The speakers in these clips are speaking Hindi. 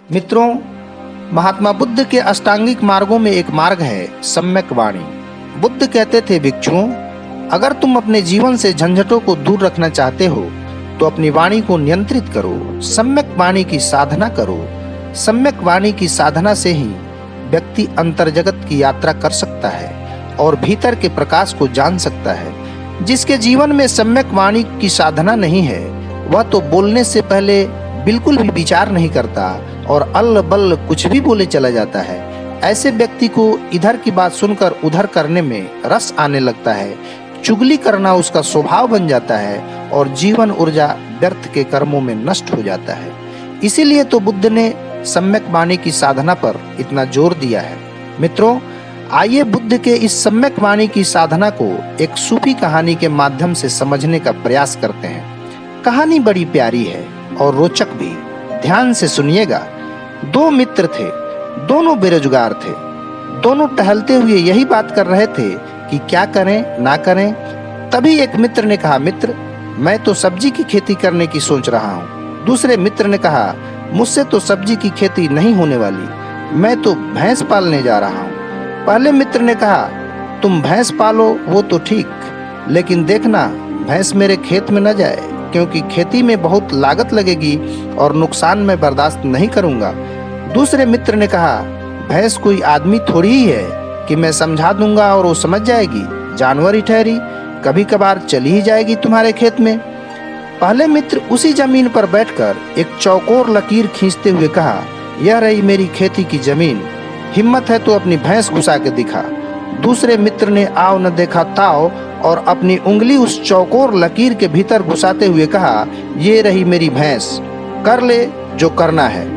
मित्रों, महात्मा बुद्ध के अष्टांगिक मार्गों में एक मार्ग है सम्यक वाणी। बुद्ध कहते थे, भिक्षुओं, अगर तुम अपने जीवन से झंझटों को दूर रखना चाहते हो तो अपनी वाणी को नियंत्रित करो, सम्यक वाणी की साधना करो। सम्यक वाणी की साधना से ही व्यक्ति अंतर्जगत की यात्रा कर सकता है और भीतर के प्रकाश को जान सकता है। जिसके जीवन में सम्यक वाणी की साधना नहीं है, वह तो बोलने से पहले बिल्कुल भी विचार नहीं करता और अल्ल बल्ल कुछ भी बोले चला जाता है। ऐसे व्यक्ति को इधर की बात सुनकर उधर करने में रस आने लगता है। चुगली करना उसका स्वभाव बन जाता है और जीवन ऊर्जा व्यर्थ के कर्मों में नष्ट हो जाता है। इसीलिए तो बुद्ध ने सम्यक वाणी की साधना पर इतना जोर दिया है। मित्रों, आइए बुद्ध के इस सम्यक वाणी की साधना को एक सूफी कहानी के माध्यम से समझने का प्रयास करते हैं। कहानी बड़ी प्यारी है और रोचक भी। ध्यान से सुनिएगा। दो मित्र थे, दोनों बेरोजगार थे। दोनों टहलते हुए यही बात कर रहे थे कि क्या करें ना करें। तभी एक मित्र ने कहा, मित्र, मैं तो सब्जी की खेती करने की सोच रहा हूँ। दूसरे मित्र ने कहा, मुझसे तो सब्जी की खेती नहीं होने वाली, मैं तो भैंस पालने जा रहा हूँ। पहले मित्र ने कहा, तुम भैंस पालो वो तो ठीक, लेकिन देखना भैंस मेरे खेत में न जाए, क्योंकि खेती में बहुत लागत लगेगी और नुकसान मैं बर्दाश्त नहीं करूंगा। दूसरे मित्र ने कहा, भैंस कोई आदमी थोड़ी ही है कि मैं समझा दूंगा और वो समझ जाएगी, जानवर ही ठहरी, कभी कभार चली ही जाएगी तुम्हारे खेत में। पहले मित्र उसी जमीन पर बैठकर एक चौकोर लकीर खींचते हुए कहा, यह रही मेरी खेती की जमीन, हिम्मत है तो अपनी भैंस घुसा के दिखा। दूसरे मित्र ने आओ न देखा ताओ और अपनी उंगली उस चौकोर लकीर के भीतर घुसाते हुए कहा, ये रही मेरी भैंस, कर ले जो करना है।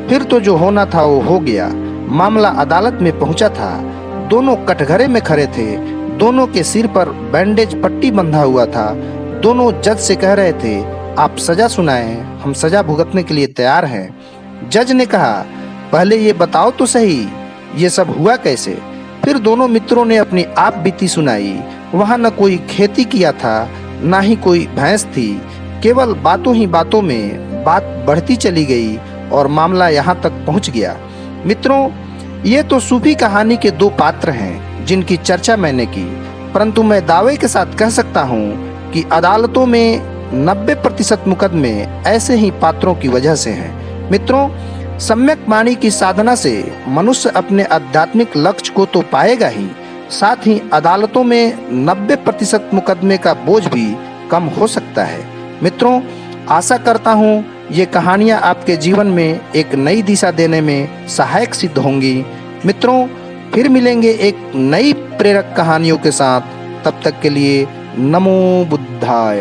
फिर तो जो होना था वो हो गया। मामला अदालत में पहुंचा था। दोनों कटघरे में खड़े थे। दोनों के सिर पर बैंडेज पट्टी बंधा हुआ था। दोनों जज से कह रहे थे, आप सजा सुनाएं, हम सजा भुगतने के लिए तैयार हैं। जज ने कहा, पहले ये बताओ तो सही, ये सब हुआ कैसे। फिर दोनों मित्रों ने अपनी आप बीती सुनाई। वहां न कोई खेती किया था, ना ही कोई भैंस थी। केवल बातों ही बातों में बात बढ़ती चली गई और मामला यहाँ तक पहुँच गया। मित्रों, ये तो सूफी कहानी के दो पात्र हैं जिनकी चर्चा मैंने की, परंतु मैं दावे के साथ कह सकता हूँ कि अदालतों में 90% मुकदमे ऐसे ही पात्रों की वजह से हैं। मित्रों, सम्यक वाणी की साधना से मनुष्य अपने आध्यात्मिक लक्ष्य को तो पाएगा ही, साथ ही अदालतों में 90% मुकदमे का बोझ भी कम हो सकता है। मित्रों, आशा करता हूँ ये कहानियाँ आपके जीवन में एक नई दिशा देने में सहायक सिद्ध होंगी। मित्रों, फिर मिलेंगे एक नई प्रेरक कहानियों के साथ। तब तक के लिए नमो बुद्धाय।